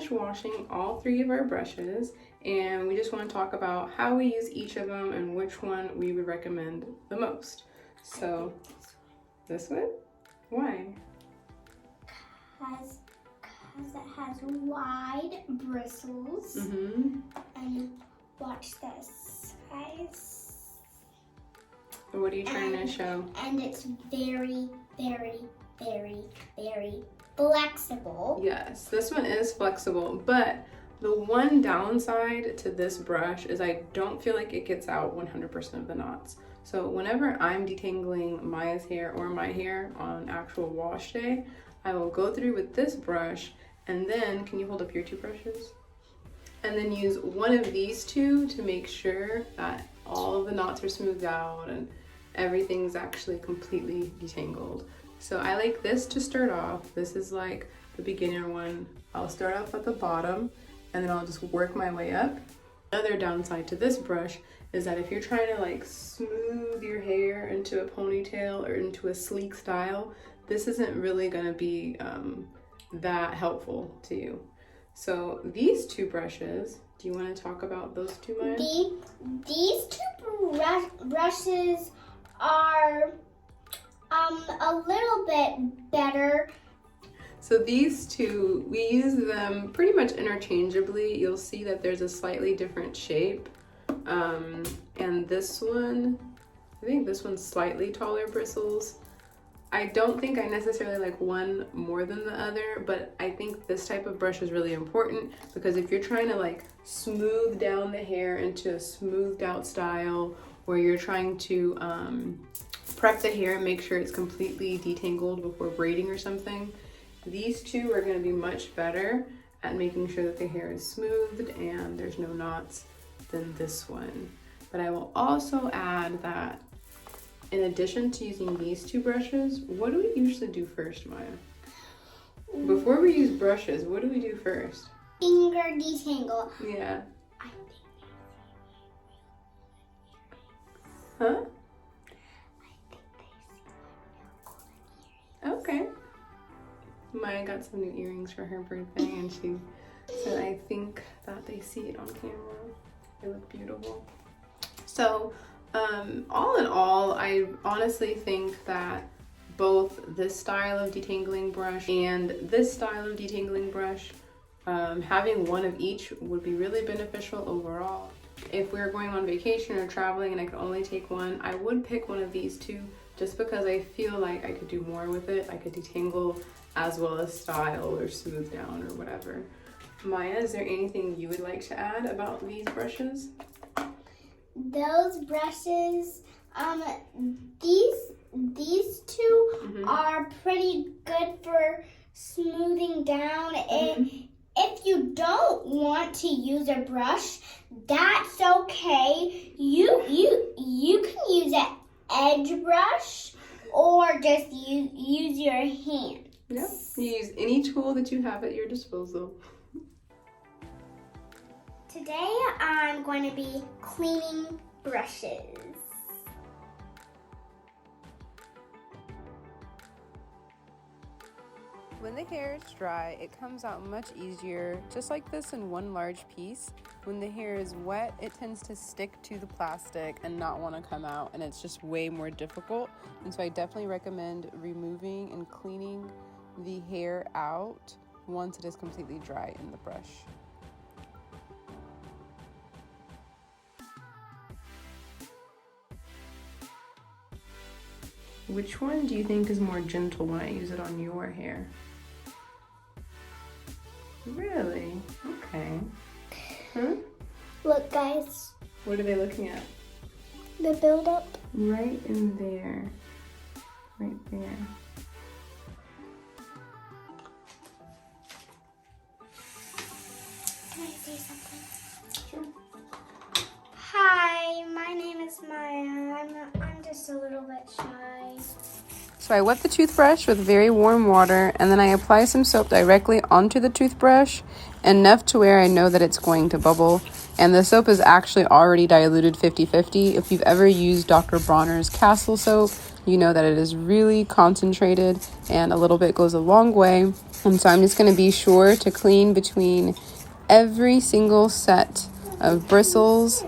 finished washing all 3 of our brushes, and we just want to talk about how we use each of them and which one we would recommend the most. So, this one? Why? Because it has wide bristles. And watch this, guys. What are you trying to show? And it's very, very, very, very flexible. Yes, this one is flexible, but the one downside to this brush is I don't feel like it gets out 100% of the knots. So whenever I'm detangling Maya's hair or my hair on actual wash day, I will go through with this brush and then, can you hold up your 2 brushes? And then use one of these 2 to make sure that all of the knots are smoothed out and everything's actually completely detangled. So I like this to start off. This is like the beginner one. I'll start off at the bottom and then I'll just work my way up. Another downside to this brush is that if you're trying to like smooth your hair into a ponytail or into a sleek style, this isn't really gonna be that helpful to you. So these 2 brushes, do you want to talk about those 2, Maya? These 2 brushes are a little bit better. So these 2, we use them pretty much interchangeably. You'll see that there's a slightly different shape. And this one, I think this one's slightly taller bristles. I don't think I necessarily like one more than the other, but I think this type of brush is really important because if you're trying to like smooth down the hair into a smoothed out style, or you're trying to prep the hair and make sure it's completely detangled before braiding or something, these 2 are going to be much better at making sure that the hair is smoothed and there's no knots than this one. But I will also add that in addition to using these 2 brushes, what do we usually do first, Maya? Before we use brushes, what do we do first? Finger detangle. Yeah. I think Huh? they see Okay. Maya got some new earrings for her birthday and she said, I think that they see it on camera. They look beautiful. So, all in all, I honestly think that both this style of detangling brush and this style of detangling brush, having one of each would be really beneficial overall. If we're going on vacation or traveling and I could only take one, I would pick one of these 2 just because I feel like I could do more with it. I could detangle as well as style or smooth down or whatever. Maya, is there anything you would like to add about these brushes? Those brushes, these 2 are pretty good for smoothing down. If you don't want to use a brush, that's okay. You can use an edge brush or just use your hand. Yeah, you use any tool that you have at your disposal. Today I'm going to be cleaning brushes. When the hair is dry, it comes out much easier, just like this in one large piece. When the hair is wet, it tends to stick to the plastic and not want to come out, and it's just way more difficult. And so I definitely recommend removing and cleaning the hair out once it is completely dry in the brush. Which one do you think is more gentle when I use it on your hair? Really? Okay. Huh? Look, guys. What are they looking at? The buildup. Right in there. Right there. Can I say something? Sure. Hi, my name is Maya. I'm just a little bit shy. So I wet the toothbrush with very warm water, and then I apply some soap directly onto the toothbrush, enough to where I know that it's going to bubble. And the soap is actually already diluted 50-50. If you've ever used Dr. Bronner's Castle soap, you know that it is really concentrated and a little bit goes a long way. And so I'm just going to be sure to clean between every single set of bristles.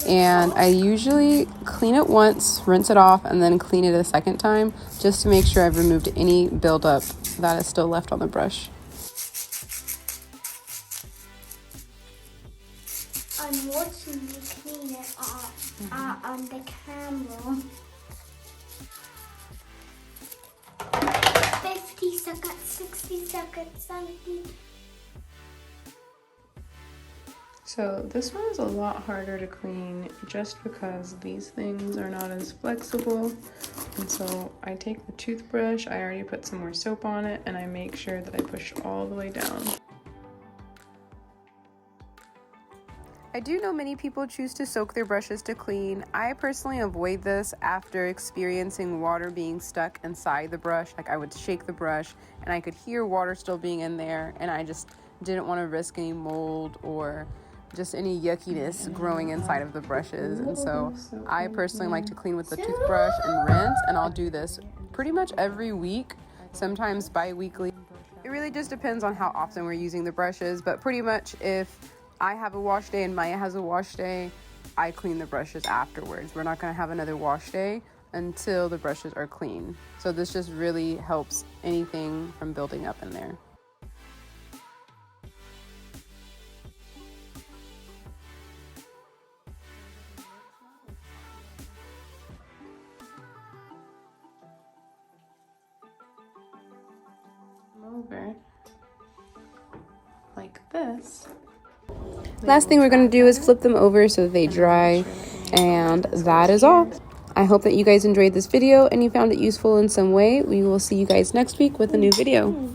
And I usually clean it once, rinse it off, and then clean it a second time just to make sure I've removed any buildup that is still left on the brush. I'm watching you clean it on the camera. 50 seconds, 60 seconds, 70. So this one is a lot harder to clean just because these things are not as flexible. And so I take the toothbrush, I already put some more soap on it, and I make sure that I push all the way down. I do know many people choose to soak their brushes to clean. I personally avoid this after experiencing water being stuck inside the brush. Like I would shake the brush and I could hear water still being in there, and I just didn't want to risk any mold or just any yuckiness growing inside of the brushes. And so I personally like to clean with the toothbrush and rinse, and I'll do this pretty much every week, sometimes bi-weekly. It really just depends on how often we're using the brushes, but pretty much if I have a wash day and Maya has a wash day, I clean the brushes afterwards. We're not going to have another wash day until the brushes are clean. So this just really helps anything from building up in there. Over like this. Last thing we're going to do is flip them over so they dry, and that is all. I hope that you guys enjoyed this video and you found it useful in some way. We will see you guys next week with a new video.